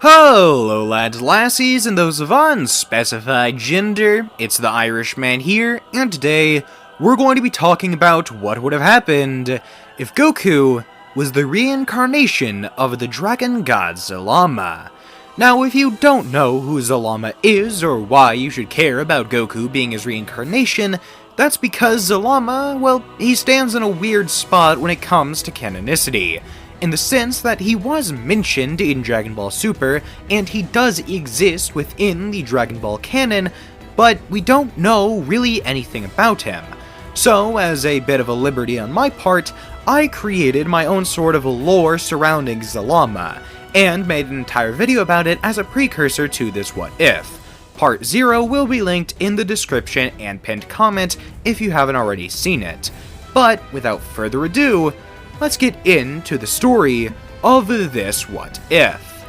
Hello lads, lassies, and those of unspecified gender, it's the Irishman here, and today we're going to be talking about what would have happened if Goku was the reincarnation of the dragon god Zalama. Now, if you don't know who Zalama is, or why you should care about Goku being his reincarnation, that's because Zalama, well, he stands in a weird spot when it comes to canonicity, in the sense that he was mentioned in Dragon Ball Super, and he does exist within the Dragon Ball canon, but we don't know really anything about him. So, as a bit of a liberty on my part, I created my own sort of lore surrounding Zalama, and made an entire video about it as a precursor to this What If. Part 0 will be linked in the description and pinned comment if you haven't already seen it. But, without further ado, let's get into the story of this What If.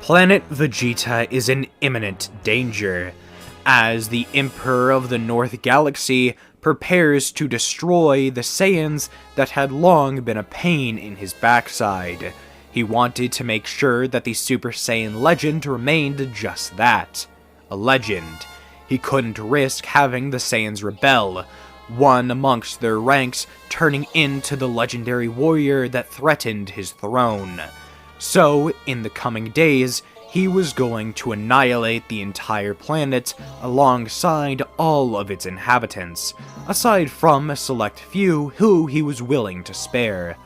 Planet Vegeta is in imminent danger, as the Emperor of the North Galaxy prepares to destroy the Saiyans that had long been a pain in his backside. He wanted to make sure that the Super Saiyan legend remained just that, a legend. He couldn't risk having the Saiyans rebel, one amongst their ranks turning into the legendary warrior that threatened his throne. So, in the coming days, he was going to annihilate the entire planet alongside all of its inhabitants, aside from a select few who he was willing to spare.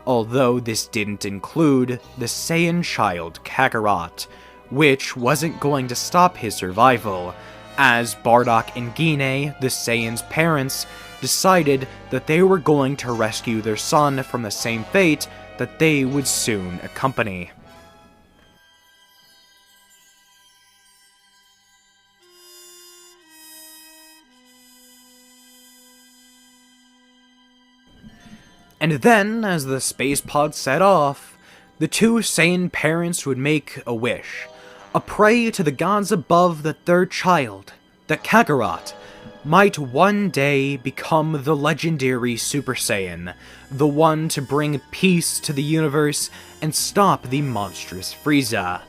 Although this didn't include the Saiyan child Kakarot, which wasn't going to stop his survival, as Bardock and Gine, the Saiyans' parents, decided that they were going to rescue their son from the same fate that they would soon accompany. And then, as the space pod set off, the two Saiyan parents would make a wish, a prayer to the gods above that their child, that Kakarot, might one day become the legendary Super Saiyan, the one to bring peace to the universe and stop the monstrous Frieza.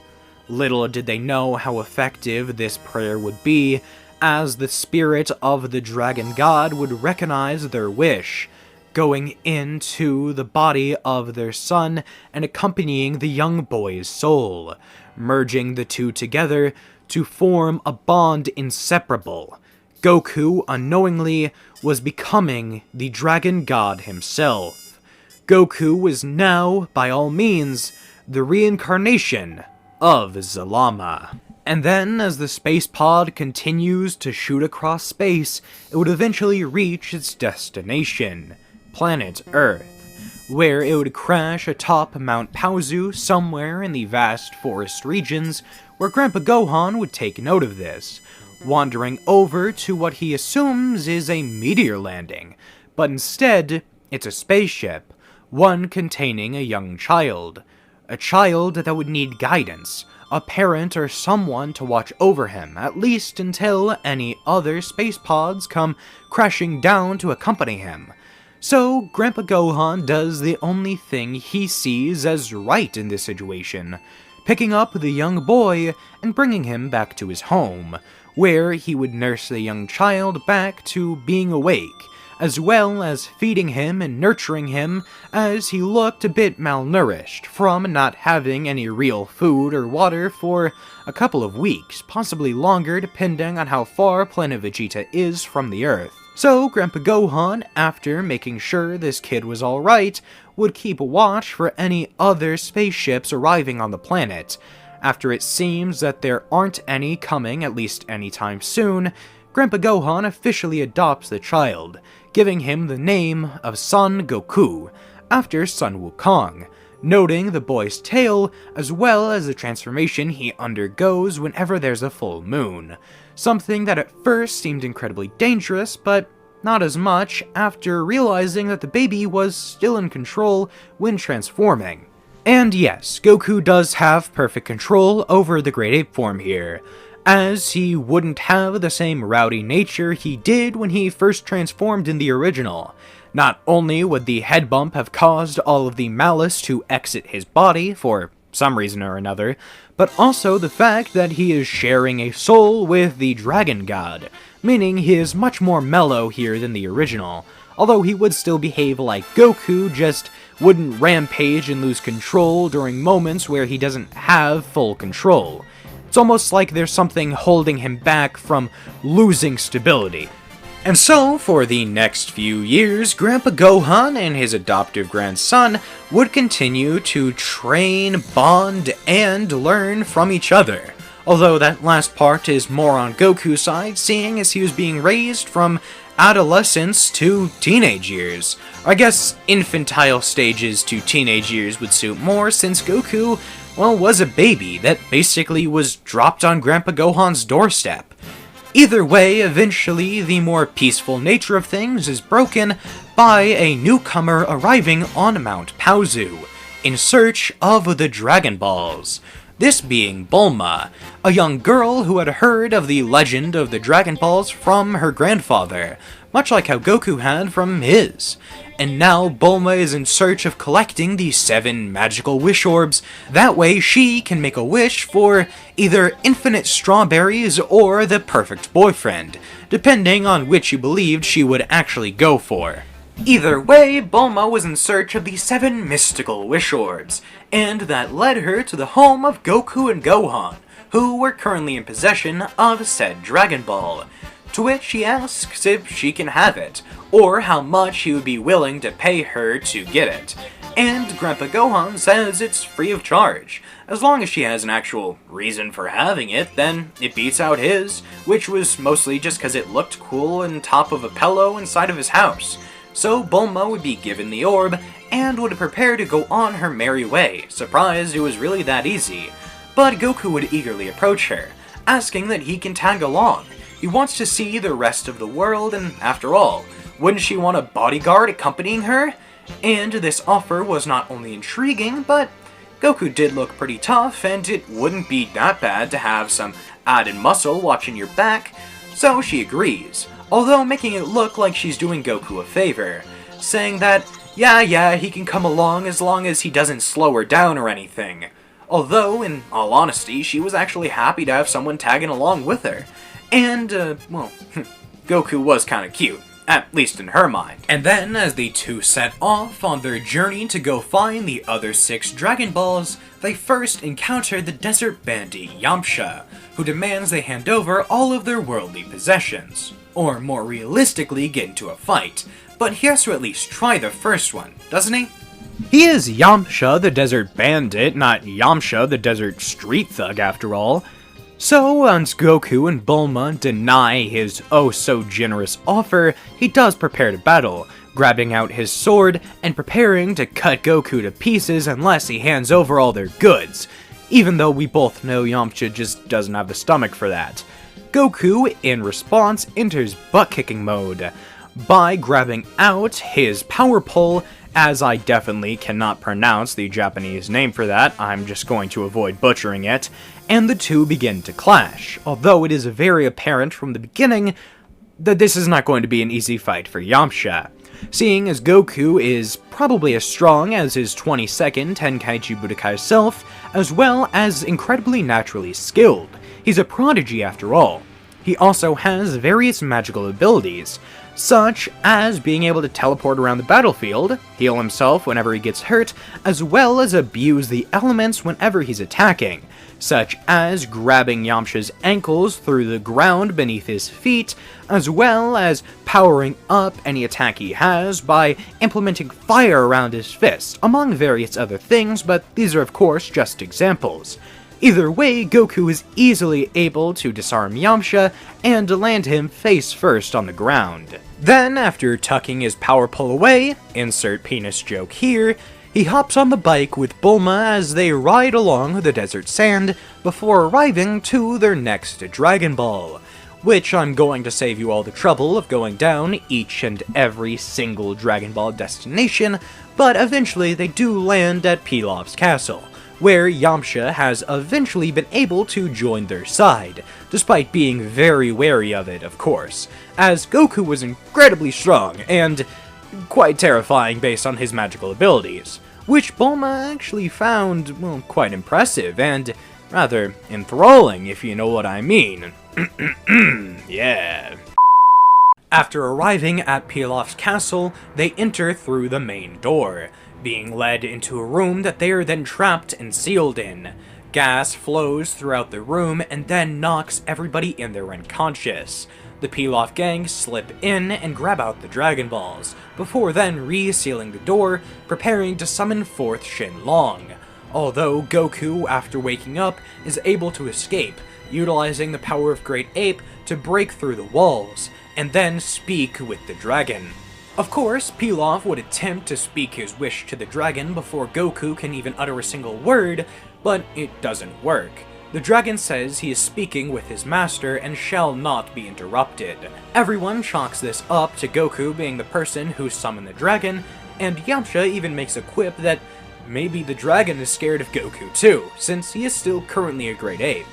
Little did they know how effective this prayer would be, as the spirit of the dragon god would recognize their wish, going into the body of their son and accompanying the young boy's soul, merging the two together to form a bond inseparable. Goku, unknowingly, was becoming the dragon god himself. Goku was now, by all means, the reincarnation of Zalama. And then, as the space pod continues to shoot across space, it would eventually reach its destination, planet Earth, where it would crash atop Mount Paozu somewhere in the vast forest regions, where Grandpa Gohan would take note of this, wandering over to what he assumes is a meteor landing, but instead, it's a spaceship, one containing a young child. A child that would need guidance, a parent or someone to watch over him, at least until any other space pods come crashing down to accompany him. So, Grandpa Gohan does the only thing he sees as right in this situation, picking up the young boy and bringing him back to his home, where he would nurse the young child back to being awake, as well as feeding him and nurturing him as he looked a bit malnourished from not having any real food or water for a couple of weeks, possibly longer depending on how far Planet Vegeta is from the Earth. So, Grandpa Gohan, after making sure this kid was alright, would keep watch for any other spaceships arriving on the planet. After it seems that there aren't any coming, at least anytime soon, Grandpa Gohan officially adopts the child, giving him the name of Son Goku, after Sun Wukong, noting the boy's tail as well as the transformation he undergoes whenever there's a full moon. Something that at first seemed incredibly dangerous, but not as much after realizing that the baby was still in control when transforming. And yes, Goku does have perfect control over the Great Ape form here, as he wouldn't have the same rowdy nature he did when he first transformed in the original. Not only would the head bump have caused all of the malice to exit his body for some reason or another, but also the fact that he is sharing a soul with the dragon god, meaning he is much more mellow here than the original, although he would still behave like Goku, just wouldn't rampage and lose control during moments where he doesn't have full control. It's almost like there's something holding him back from losing stability. And so, for the next few years, Grandpa Gohan and his adoptive grandson would continue to train, bond, and learn from each other. Although that last part is more on Goku's side, seeing as he was being raised from adolescence to teenage years. I guess infantile stages to teenage years would suit more, since Goku, well, was a baby that basically was dropped on Grandpa Gohan's doorstep. Either way, eventually, the more peaceful nature of things is broken by a newcomer arriving on Mount Paozu, in search of the Dragon Balls. This being Bulma, a young girl who had heard of the legend of the Dragon Balls from her grandfather, much like how Goku had from his. And now Bulma is in search of collecting the 7 magical wish orbs, that way she can make a wish for either infinite strawberries or the perfect boyfriend, depending on which you believed she would actually go for. Either way, Bulma was in search of the 7 mystical wish orbs, and that led her to the home of Goku and Gohan, who were currently in possession of said Dragon Ball, to which she asks if she can have it, or how much he would be willing to pay her to get it, and Grandpa Gohan says it's free of charge. As long as she has an actual reason for having it, then it beats out his, which was mostly just because it looked cool on top of a pillow inside of his house. So Bulma would be given the orb, and would prepare to go on her merry way, surprised it was really that easy. But Goku would eagerly approach her, asking that he can tag along. He wants to see the rest of the world, and after all, wouldn't she want a bodyguard accompanying her? And this offer was not only intriguing, but Goku did look pretty tough, and it wouldn't be that bad to have some added muscle watching your back, so she agrees, although making it look like she's doing Goku a favor, saying that, yeah, he can come along as long as he doesn't slow her down or anything. Although, in all honesty, she was actually happy to have someone tagging along with her. And, well, Goku was kinda cute, at least in her mind. And then, as the two set off on their journey to go find the other 6 Dragon Balls, they first encounter the desert bandit Yamcha, who demands they hand over all of their worldly possessions. Or more realistically, get into a fight. But he has to at least try the first one, doesn't he? He is Yamcha the desert bandit, not Yamcha the desert street thug after all. So, once Goku and Bulma deny his oh-so-generous offer, he does prepare to battle, grabbing out his sword and preparing to cut Goku to pieces unless he hands over all their goods, even though we both know Yamcha just doesn't have the stomach for that. Goku, in response, enters butt-kicking mode by grabbing out his power pole, as I definitely cannot pronounce the Japanese name for that, I'm just going to avoid butchering it, and the two begin to clash, although it is very apparent from the beginning that this is not going to be an easy fight for Yamcha, seeing as Goku is probably as strong as his 22nd Tenkaichi Budokai self, as well as incredibly naturally skilled. He's a prodigy after all. He also has various magical abilities, such as being able to teleport around the battlefield, heal himself whenever he gets hurt, as well as abuse the elements whenever he's attacking, such as grabbing Yamcha's ankles through the ground beneath his feet, as well as powering up any attack he has by implementing fire around his fist, among various other things, but these are of course just examples. Either way, Goku is easily able to disarm Yamcha and land him face first on the ground. Then, after tucking his power pole away, insert penis joke here, he hops on the bike with Bulma as they ride along the desert sand before arriving to their next Dragon Ball, which I'm going to save you all the trouble of going down each and every single Dragon Ball destination, but eventually they do land at Pilaf's castle, where Yamcha has eventually been able to join their side, despite being very wary of it, of course, as Goku was incredibly strong, and quite terrifying based on his magical abilities, which Bulma actually found, well, quite impressive and rather enthralling, if you know what I mean. Yeah. After arriving at Pilaf's castle, they enter through the main door, being led into a room that they are then trapped and sealed in. Gas flows throughout the room and then knocks everybody in there unconscious. The Pilaf gang slip in and grab out the Dragon Balls, before then re-sealing the door, preparing to summon forth Shenlong. Although Goku, after waking up, is able to escape, utilizing the power of Great Ape to break through the walls, and then speak with the dragon. Of course, Pilaf would attempt to speak his wish to the dragon before Goku can even utter a single word, but it doesn't work. The dragon says he is speaking with his master and shall not be interrupted. Everyone chalks this up to Goku being the person who summoned the dragon, and Yamcha even makes a quip that maybe the dragon is scared of Goku too, since he is still currently a Great Ape.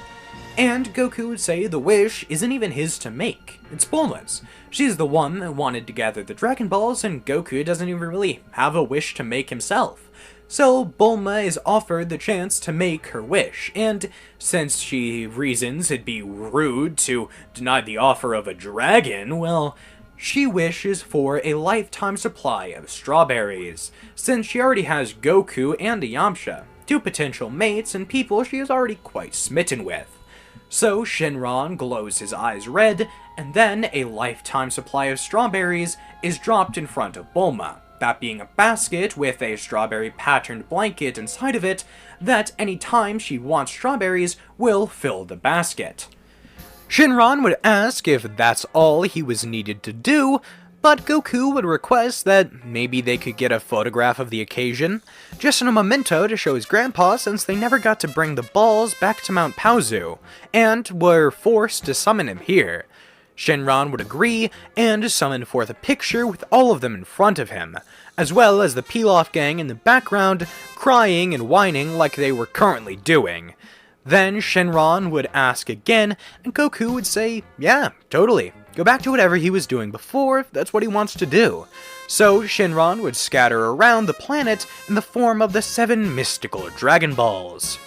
And Goku would say the wish isn't even his to make, it's Bulma's. She's the one that wanted to gather the Dragon Balls, and Goku doesn't even really have a wish to make himself. So Bulma is offered the chance to make her wish, and since she reasons it'd be rude to deny the offer of a dragon, well, she wishes for a lifetime supply of strawberries, since she already has Goku and Yamcha, two potential mates and people she is already quite smitten with. So Shenron glows his eyes red, and then a lifetime supply of strawberries is dropped in front of Bulma, that being a basket with a strawberry patterned blanket inside of it that any time she wants strawberries will fill the basket. Shenron would ask if that's all he was needed to do, but Goku would request that maybe they could get a photograph of the occasion, just in a memento to show his grandpa since they never got to bring the balls back to Mount Paozu, and were forced to summon him here. Shenron would agree, and summon forth a picture with all of them in front of him, as well as the Pilaf gang in the background, crying and whining like they were currently doing. Then Shenron would ask again, and Goku would say, yeah, totally. Go back to whatever he was doing before, if that's what he wants to do. So Shenron would scatter around the planet in the form of the 7 mystical Dragon Balls.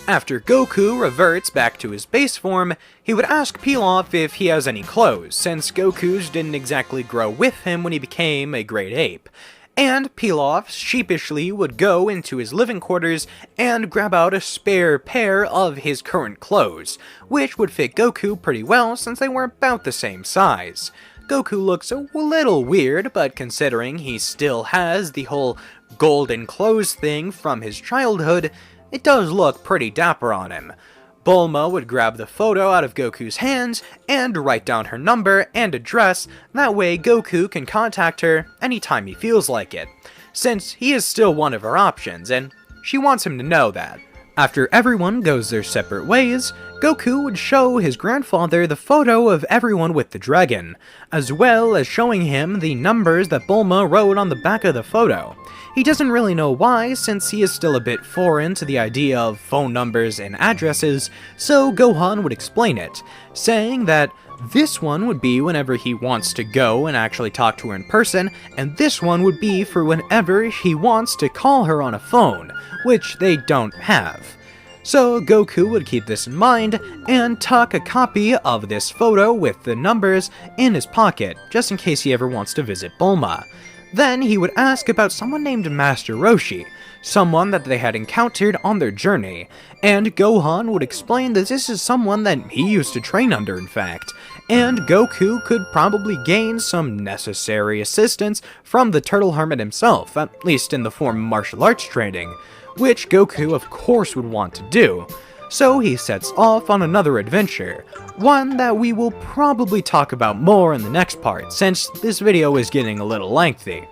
After Goku reverts back to his base form, he would ask Pilaf if he has any clothes, since Goku's didn't exactly grow with him when he became a Great Ape. And Pilaf sheepishly would go into his living quarters and grab out a spare pair of his current clothes, which would fit Goku pretty well since they were about the same size. Goku looks a little weird, but considering he still has the whole golden clothes thing from his childhood, it does look pretty dapper on him. Bulma would grab the photo out of Goku's hands and write down her number and address, that way Goku can contact her anytime he feels like it, since he is still one of her options, and she wants him to know that. After everyone goes their separate ways, Goku would show his grandfather the photo of everyone with the dragon, as well as showing him the numbers that Bulma wrote on the back of the photo. He doesn't really know why, since he is still a bit foreign to the idea of phone numbers and addresses, so Gohan would explain it, saying that this one would be whenever he wants to go and actually talk to her in person, and this one would be for whenever he wants to call her on a phone, which they don't have. So Goku would keep this in mind and tuck a copy of this photo with the numbers in his pocket, just in case he ever wants to visit Bulma. Then he would ask about someone named Master Roshi, someone that they had encountered on their journey, and Gohan would explain that this is someone that he used to train under, in fact, and Goku could probably gain some necessary assistance from the Turtle Hermit himself, at least in the form of martial arts training, which Goku of course would want to do. So he sets off on another adventure, one that we will probably talk about more in the next part, since this video is getting a little lengthy.